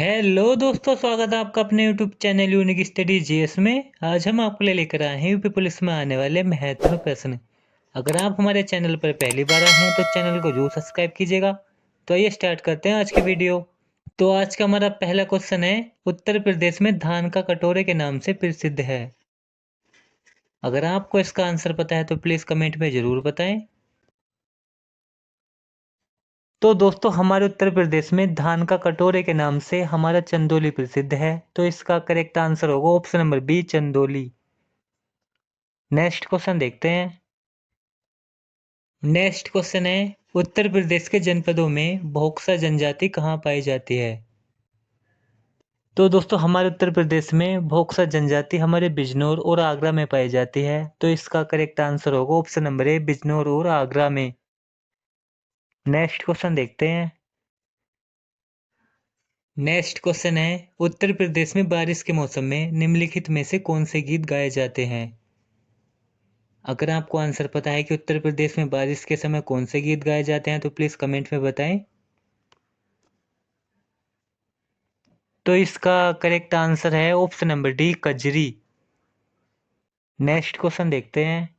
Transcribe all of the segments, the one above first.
Hello दोस्तों, स्वागत है आपका अपने YouTube channel unique study GS में। आज हम आपके लिए लेकर आए हैं यूपी पुलिस में आने वाले महत्वपूर्ण प्रश्न। अगर आप हमारे चैनल पर पहली बार आए हैं तो चैनल को जरूर सब्सक्राइब कीजिएगा। तो आइए स्टार्ट करते हैं आज की वीडियो। तो आज का हमारा पहला क्वेश्चन है, उत्तर प्रदेश में धान का कटोरे के नाम से प्रसिद्ध है। अगर आपको इसका आंसर पता है तो प्लीज कमेंट में जरूर बताएं। तो दोस्तों, हमारे उत्तर प्रदेश में धान का कटोरे के नाम से हमारा चंदौली प्रसिद्ध है। तो इसका करेक्ट आंसर होगा option number B, Chandauli. Next question देखते हैं। नेक्स्ट क्वेश्चन है, उत्तर प्रदेश के जनपदों में भोक्सा जनजाति कहाँ पाई जाती है। तो दोस्तों, हमारे उत्तर प्रदेश में भोक्सा जनजाति हमारे बिजनौर और आगरा में पाई जाती है। तो इसका करेक्ट आंसर होगा ऑप्शन नंबर ए, बिजनौर और आगरा में। नेक्स्ट क्वेश्चन देखते हैं। नेक्स्ट क्वेश्चन है, उत्तर प्रदेश में बारिश के मौसम में निम्नलिखित में से कौन से गीत गाए जाते हैं। अगर आपको आंसर पता है कि उत्तर प्रदेश में बारिश के समय कौन से गीत गाए जाते हैं तो प्लीज कमेंट में बताएं। तो इसका करेक्ट आंसर है option number D, Kajari. Next question देखते हैं।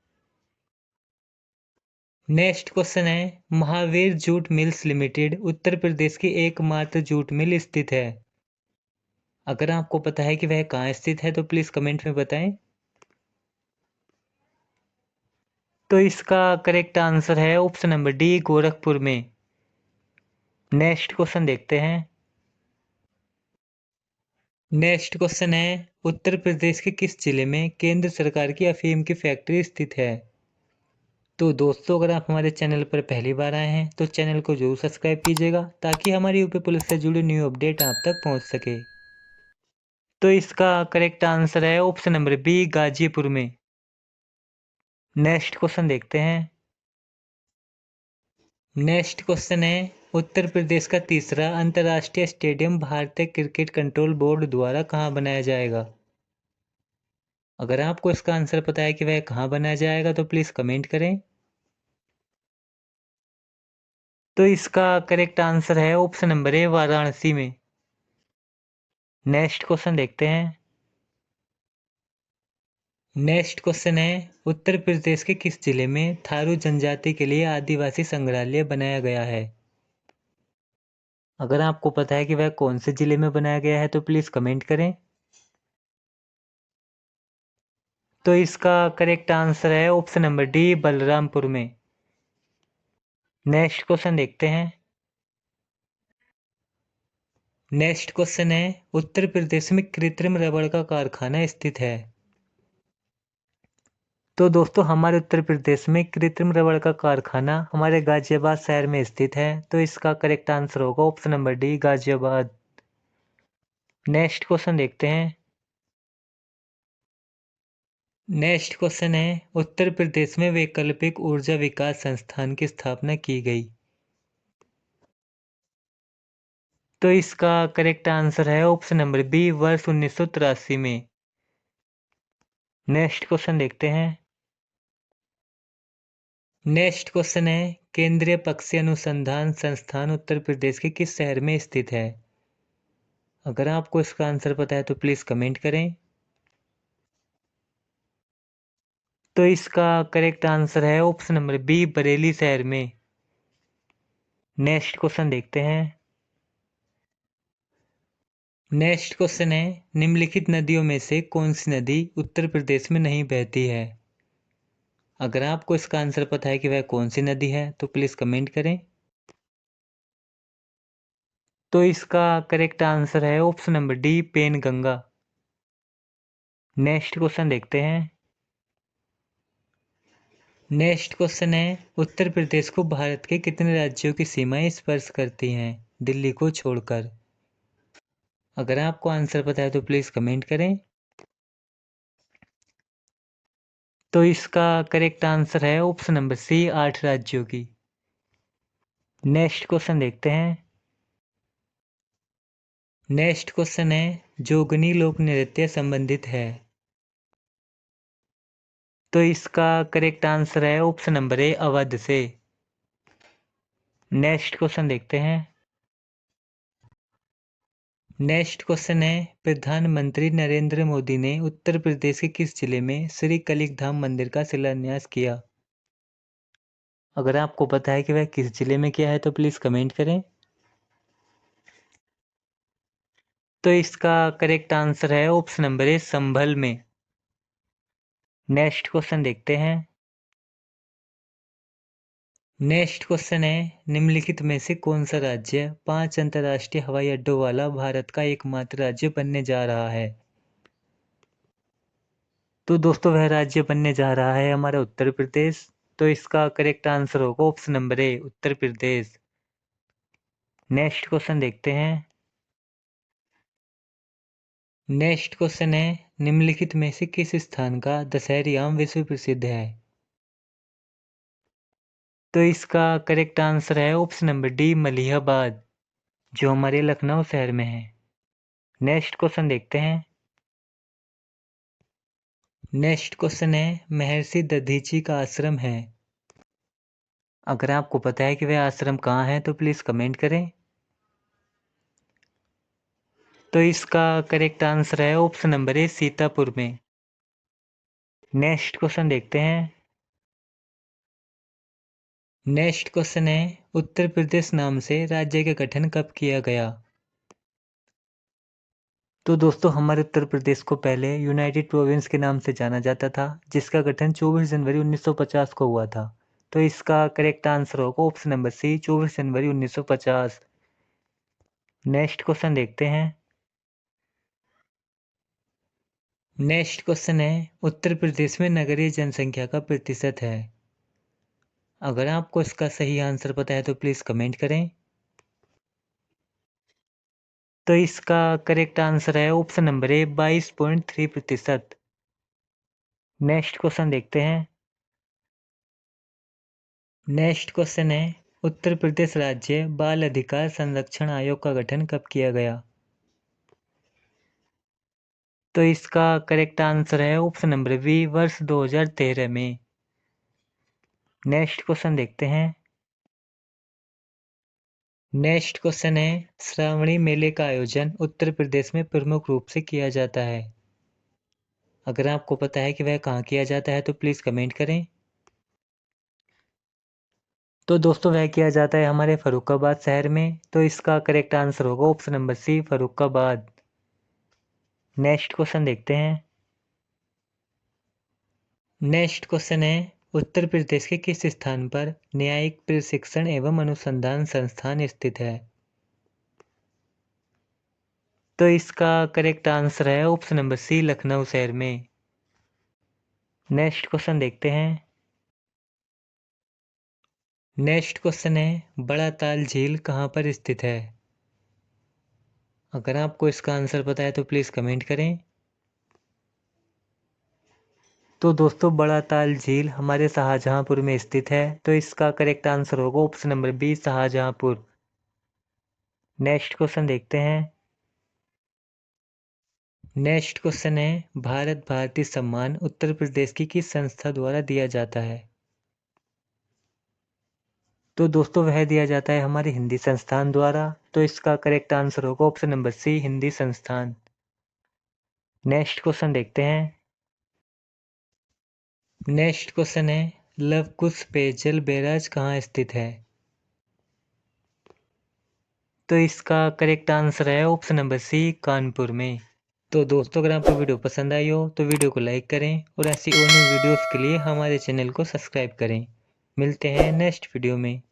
नेक्स्ट क्वेश्चन है, Mahavir Jute Mills Limited Uttar Pradesh की एकमात्र जूट मिल स्थित है। अगर आपको पता है कि वह कहाँ स्थित है तो प्लीज कमेंट में बताएं। तो इसका करेक्ट आंसर है ऑप्शन नंबर डी, गोरखपुर में। नेक्स्ट क्वेश्चन देखते हैं। नेक्स्ट क्वेश्चन है, उत्तर प्रदेश के किस जिले में केंद्र सरकार की अफीम की फैक्ट्री स्थित है। तो दोस्तों, अगर आप हमारे चैनल पर पहली बार आए हैं तो चैनल को जरूर सब्सक्राइब कीजिएगा ताकि हमारी यूपी पुलिस से जुड़ी न्यू अपडेट आप तक पहुंच सके। तो इसका करेक्ट आंसर है ऑप्शन नंबर बी, गाजीपुर में। नेक्स्ट क्वेश्चन देखते हैं। नेक्स्ट क्वेश्चन है, उत्तर प्रदेश का तीसरा अंतर्राष्ट्रीय स्टेडियम भारतीय क्रिकेट कंट्रोल बोर्ड द्वारा कहाँ बनाया जाएगा। अगर आपको इसका आंसर पता है कि वह कहाँ बनाया जाएगा तो प्लीज कमेंट करें। तो इसका करेक्ट आंसर है ऑप्शन नंबर ए, वाराणसी में। नेक्स्ट क्वेश्चन देखते हैं। नेक्स्ट क्वेश्चन है, उत्तर प्रदेश के किस जिले में थारू जनजाति के लिए आदिवासी संग्रहालय बनाया गया है। अगर आपको पता है कि वह कौन से जिले में बनाया गया है तो प्लीज कमेंट करें। तो इसका करेक्ट आंसर है ऑप्शन नंबर डी, बलरामपुर में। नेक्स्ट क्वेश्चन देखते हैं। नेक्स्ट क्वेश्चन है, उत्तर प्रदेश में कृत्रिम रबड़ का कारखाना स्थित है। तो दोस्तों, हमारे उत्तर प्रदेश में कृत्रिम रबड़ का कारखाना हमारे गाजियाबाद शहर में स्थित है। तो इसका करेक्ट आंसर होगा option number D, Ghaziabad. Next question देखते हैं। नेक्स्ट क्वेश्चन है, उत्तर प्रदेश में वैकल्पिक ऊर्जा विकास संस्थान की स्थापना की गई। तो इसका करेक्ट आंसर है ऑप्शन नंबर बी, वर्ष 1983 में। नेक्स्ट क्वेश्चन देखते हैं। नेक्स्ट क्वेश्चन है, केंद्रीय पक्षी अनुसंधान संस्थान उत्तर प्रदेश के किस शहर में स्थित है। अगर आपको इसका आंसर पता है तो प्लीज कमेंट करें। तो इसका करेक्ट आंसर है ऑप्शन नंबर बी, बरेली शहर में। नेक्स्ट क्वेश्चन देखते हैं। नेक्स्ट क्वेश्चन है, निम्नलिखित नदियों में से कौन सी नदी उत्तर प्रदेश में नहीं बहती है। अगर आपको इसका आंसर पता है कि वह कौन सी नदी है तो प्लीज कमेंट करें। तो इसका करेक्ट आंसर है option number D, Penganga. Next question देखते हैं। नेक्स्ट क्वेश्चन है, उत्तर प्रदेश को भारत के कितने राज्यों की सीमाएं स्पर्श करती हैं दिल्ली को छोड़कर। अगर आपको आंसर पता है तो प्लीज कमेंट करें। तो इसका करेक्ट आंसर है ऑप्शन नंबर सी, 8 राज्यों की। नेक्स्ट क्वेश्चन देखते हैं। नेक्स्ट क्वेश्चन है, जोगनी लोक नृत्य संबंधित है। तो इसका करेक्ट आंसर है ऑप्शन नंबर ए, अवध से। नेक्स्ट क्वेश्चन देखते हैं। नेक्स्ट क्वेश्चन है, प्रधानमंत्री नरेंद्र मोदी ने उत्तर प्रदेश के किस जिले में श्री कलिकधाम मंदिर का शिलान्यास किया? अगर आपको पता है कि वह किस जिले में किया है तो प्लीज कमेंट करें। तो इसका करेक्ट आंसर है ऑप्शन नंबर ए, संभल में। नेक्स्ट क्वेश्चन देखते हैं। नेक्स्ट क्वेश्चन है, निम्नलिखित में से कौन सा राज्य 5 अंतर्राष्ट्रीय हवाई अड्डों वाला भारत का एकमात्र राज्य बनने जा रहा है? तो दोस्तों वह राज्य बनने जा रहा है हमारा उत्तर प्रदेश। तो इसका करेक्ट आंसर होगा option number A, Uttar Pradesh. Next question देखते हैं। नेक्स्ट क्वेश्चन है, निम्नलिखित में से किस स्थान का दशहरी आम विश्व प्रसिद्ध है? तो इसका करेक्ट आंसर है ऑप्शन नंबर डी, मलिहाबाद, जो हमारे लखनऊ शहर में है। नेक्स्ट क्वेश्चन देखते हैं। नेक्स्ट क्वेश्चन है, महर्षि दधीची का आश्रम है। अगर आपको पता है कि वह आश्रम कहाँ है तो प्लीज कमेंट करें। तो इसका करेक्ट आंसर है ऑप्शन नंबर ए, सीतापुर में। नेक्स्ट क्वेश्चन देखते हैं। नेक्स्ट क्वेश्चन है, उत्तर प्रदेश नाम से राज्य का गठन कब किया गया? तो दोस्तों हमारे उत्तर प्रदेश को पहले यूनाइटेड प्रोविंस के नाम से जाना जाता था, जिसका गठन 24 जनवरी 1950 को हुआ था। तो इसका करेक्ट आंसर होगा ऑप्शन नंबर सी, 24 जनवरी 1950। नेक्स्ट क्वेश्चन देखते हैं। नेक्स्ट क्वेश्चन है, उत्तर प्रदेश में नगरीय जनसंख्या का प्रतिशत है। अगर आपको इसका सही आंसर पता है तो प्लीज कमेंट करें। तो इसका करेक्ट आंसर है option number A, 22.3%। Next question देखते हैं। नेक्स्ट क्वेश्चन है, उत्तर प्रदेश राज्य बाल अधिकार संरक्षण आयोग का गठन कब किया गया? तो इसका करेक्ट आंसर है ऑप्शन नंबर बी, वर्ष 2013 में। नेक्स्ट क्वेश्चन देखते हैं। नेक्स्ट क्वेश्चन है, श्रावणी मेले का आयोजन उत्तर प्रदेश में प्रमुख रूप से किया जाता है। अगर आपको पता है कि वह कहाँ किया जाता है तो प्लीज कमेंट करें। तो दोस्तों वह किया जाता है हमारे फरुखाबाद शहर में। तो इसका करेक्ट आंसर होगा option number C, Farrukhabad. Next question देखते हैं। नेक्स्ट क्वेश्चन है, उत्तर प्रदेश के किस स्थान पर न्यायिक प्रशिक्षण एवं अनुसंधान संस्थान स्थित है? तो इसका करेक्ट आंसर है ऑप्शन नंबर सी, लखनऊ शहर में। नेक्स्ट क्वेश्चन देखते हैं। नेक्स्ट क्वेश्चन है, बड़ा ताल झील कहाँ पर स्थित है? अगर आपको इसका आंसर पता है तो प्लीज कमेंट करें। तो दोस्तों बड़ा ताल झील हमारे शाहजहांपुर में स्थित है। तो इसका करेक्ट आंसर होगा option number B, Shahjahanpur. Next question देखते हैं। नेक्स्ट क्वेश्चन है, भारत भारती सम्मान उत्तर प्रदेश की किस संस्था द्वारा दिया जाता है? तो दोस्तों वह दिया जाता है हमारे हिंदी संस्थान द्वारा। तो इसका करेक्ट आंसर होगा ऑप्शन नंबर सी, हिंदी संस्थान। नेक्स्ट क्वेश्चन देखते हैं। नेक्स्ट क्वेश्चन है, लव कुश पेयजल बैराज कहाँ स्थित है? तो इसका करेक्ट आंसर है ऑप्शन नंबर सी, कानपुर में। तो दोस्तों अगर आपको वीडियो पसंद आई हो तो वीडियो को लाइक करें और ऐसी और न्यू वीडियोस के लिए हमारे चैनल को सब्सक्राइब करें। मिलते हैं नेक्स्ट वीडियो में।